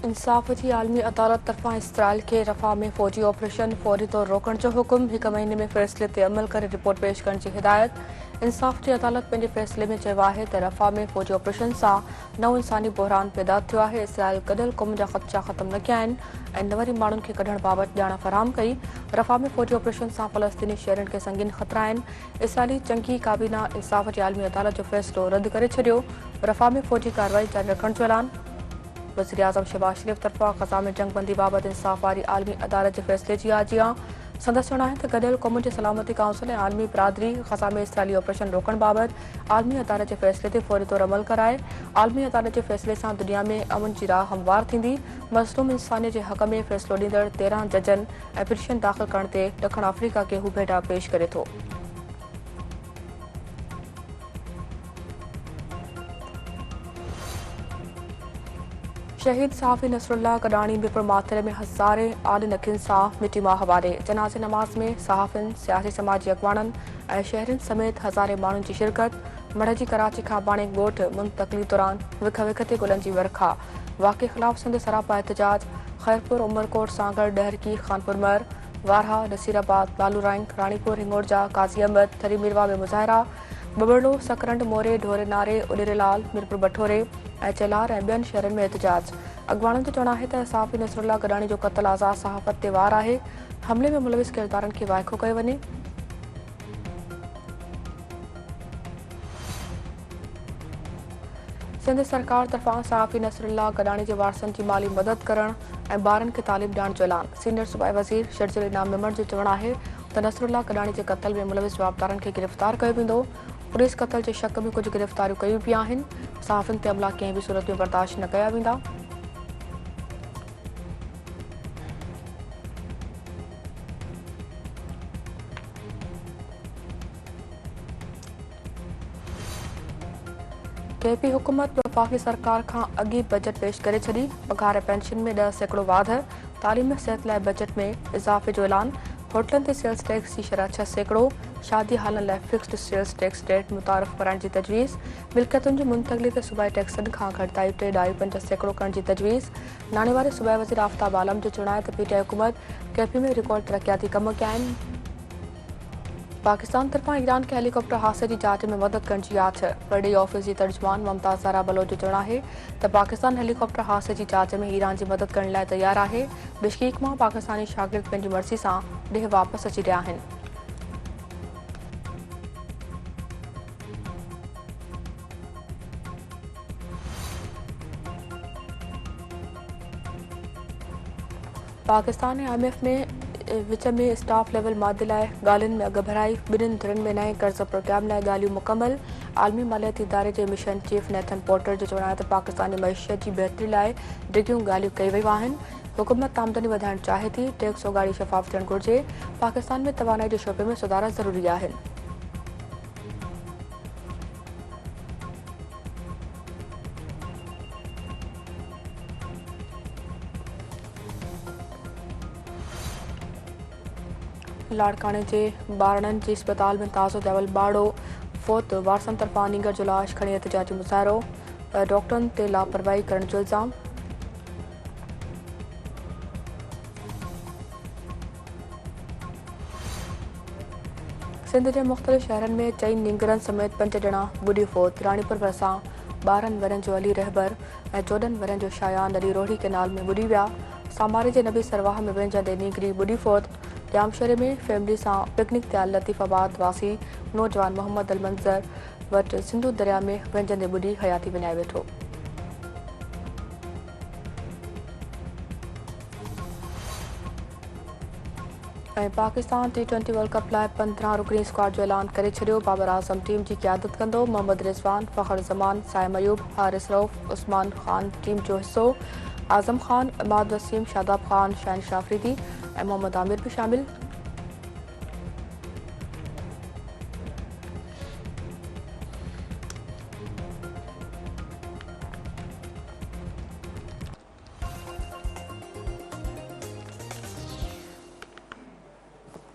इंसाफ़ जी आलमी अदालत तरफ़ां इसराइल खे रफ़ा में फ़ौजी ऑपरेशन फौरी तौर रोकण जो हुकुम, 1 महीने में फ़ैसिले ते अमल करे रिपोर्ट पेश करण जी हिदायत। इंसाफ़ जी अदालत पंहिंजे फ़ैसिले में चयो आहे त रफ़ा में फ़ौजी ऑपरेशन सां नओं इंसानी बहरान पैदा थियो आहे। इसराइल गॾियल क़ौम जा ख़दशा ख़त्म न कया आहिनि ऐं न वरी माण्हुनि खे कढण बाबति ॼाण फ़राहम कई। रफ़ा में फ़ौजी ऑपरेशन सां फ़लस्तीनी शहरनि खे संगीन ख़तरा आहिनि। इसराइली चङी काबीना इंसाफ़ जी आलमी अदालत जो फ़ैसिलो रद्द करे छॾियो। रफ़ा में फ़ौजी कार्रवाई जारी रखण जो ऐलान। वज़ीर आज़म शहबाज शरीफ़ तरफ़ां ग़ज़ा में जंगबंदी बाबति इंसाफ़ वारी आलमी अदालत जे फ़ैसिले जी आजियां। संदसि चवणु आहे त गॾियल क़ौमुनि जे सलामती काउंसिल ऐं आलमी बिरादरी ग़ज़ा में इसराइली ऑपरेशन रोकण बाबति आलमी अदालत जे फ़ैसिले ते फौरी तौर अमल कराए। आलमी अदालत जे फ़ैसिले सां दुनिया में अमन जी राह हमवार थींदी। मज़लूम इंसानियत जे हक़ में फ़ैसिलो ॾींदड़ 13 जजनि ऐं पिटीशन दाख़िल करण ते ॾखण अफ्रीका खे हू भेटा पेश करे थो। शहीद सहाफ़ी नसरुल्लाह कडाणी बिपुर माथरे में हज़ारे आल नकिन सां मिटी मां हवाले। जनाज़े नमाज़ में सहाफ़िन, सियासी समाजी अॻवाननि ऐं शहरनि समेत हज़ारे माण्हुनि जी शिरकत। मढ़जी कराची खां बाणे ॻोठ मुंतक़िली दौरान विख विख ते गुलनि जी वर्खा। वाक़े ख़िलाफ़ सिंध सरापा एहतजाज। ख़ैरपुर, उमरकोट, सांगड़, डहरकी, खानपुर मर, वारहा, नसीराबाद, लालूराइंग, रानीपुर, हिंगोरजा, काज़ी अहमद, थरी मीरवा में मुज़ाहिरा। बबड़ो, सकरंड, मोरे, ढोरे नारे, उॾेरेलाल, मीरपुर बठोरे ऐं चेलार ऐं ॿियनि शहरनि में एहतजाज। अॻवाननि जो चवणु आहे त सहाफ़ी नसरुल्लाह कडाणी जो क़त्ल आज़ाद सहाफ़त ते वार आहे। हमले में मुलविस किरदारनि खे वाइखो कयो वञे। सिंध सरकार तरफ़ां सहाफ़ी नसरुल्लाह कडाणी जे वारसनि जी माली मदद करण ऐं ॿारनि खे तालीम ॾियण जो ऐलान। सीनियर सूबाई वज़ीर शर्जील इनाम मेमण जो चवणु आहे त नसरुल्लाह कडाणी जे क़त्ल में मुलविस जवाबदारनि खे गिरफ़्तार कयो वेंदो। पुलिस क़त्ल जे शक में कुझु गिरफ़्तारियूं कयूं पियूं आहिनि। सहाफ़िन ते हमला कंहिं बि सूरत में बर्दाश्त न कया वेंदा। केपी हुकूमत वफ़ाक़ी सरकार खां अॻी बजट पेश करे छॾी। पघार ऐं पेंशन में 10% वाध। तालीम सिहत लाइ बजट में इज़ाफ़े जो ऐलान। होटलनि ते सेल्स टैक्स जी शरह 6%। शादी हालनि लाइ फिक्स्ड सेल्स टैक्स रेट मुतारफ़ कराइण जी तजवीज़। मिल्कियतुनि जी मुंतक़िली ते सूबाई टैक्सनि खां घटिताई 3.5% करण जी तजवीज़। नाणे वारे सूबाई वज़ीर आफ्ताब आलम जो चवणु आहे त पीटीआई हुकूमत केपी में रिकॉर्ड तरक़ियाती कम कया आहिनि। पाकिस्तान तरफ़ां ईरान खे हेलीकॉप्टर हादसे जी जांच में मदद करण जी आछ। वॾी ऑफिस जी तर्जुमान मुमताज़ ज़हरा बलोच जो चवणु आहे त पाकिस्तान हेलीकॉप्टर हादसे जी जांच में ईरान जी मदद करण लाइ तयारु आहे। बिश्केक मां पाकिस्तानी शागिर्द पंहिंजी मर्ज़ी सां ॾेह वापसि अची रहिया आहिनि। पाकिस्तान ऐं IMF में विच में स्टाफ लेवल मादे लाइ ॻाल्हियुनि में अॻभराई। ॿिन्हिनि धिरनि में नए कर्ज़ प्रोग्राम लाइ ॻाल्हियूं मुकमल। आलमी मालियाती इदारे जे मिशन चीफ नेथन पोर्टर जो चवणु आहे त पाकिस्तानी मईशियत जी बहितरी लाइ डिघियूं ॻाल्हियूं कई वयूं आहिनि। हुकूमत आमदनी वधाइण चाहे थी। टैक्स ओगाड़ी शफ़ाफ़ थियणु घुरिजे। पाकिस्तान में तवानाई जे शोबे में सुधारा ज़रूरी आहिनि। लाड़काने जे ॿारड़नि जे अस्पताल में ताज़ो ॼावल ॿारड़ो फ़ौत। वारसनि तरफ़ां नींगर जो लाश खणी एहतजाजी मुज़ाहिरो। डॉक्टरनि ते लापरवाही करण जो इल्ज़ाम। सिंध जे मुख़्तलिफ़ शहरनि में 4 नींगरनि समेत 5 ॼणा बुॾी फ़ौत। रानीपुर भरिसां 12 वरनि जो अली रहबर ऐं 14 वरनि जो शायान अली रोहड़ी केनाल में बुॾी विया। सामारे जे नबी सरवाह में विञंदे नींगरी बुॾी फ़ौत। जामशरे में फैमिली सां पिकनिक ते आयल लतीफ़ाबाद वासी नौजवान मोहम्मद अल मंज़र वटि सिंधु दरिया में विञंदे बुॾी हयाती विञाए वेठो। ऐं पाकिस्तान T20 वर्ल्ड कप लाइ 15 रुकनी स्क्वाड जो ऐलान करे छॾियो। बाबर आज़म टीम जी क़यादत कंदो। मोहम्मद रिज़वान, फ़खर ज़मान, साइम अयूब, हारिस रऊफ़, उस्मान ख़ान टीम जो हिसो। आज़म ख़ान, इमाद वसीम, शादाब ख़ान, शाहिन शाफरीदी ऐं मोहम्मद आमिर बि शामिल।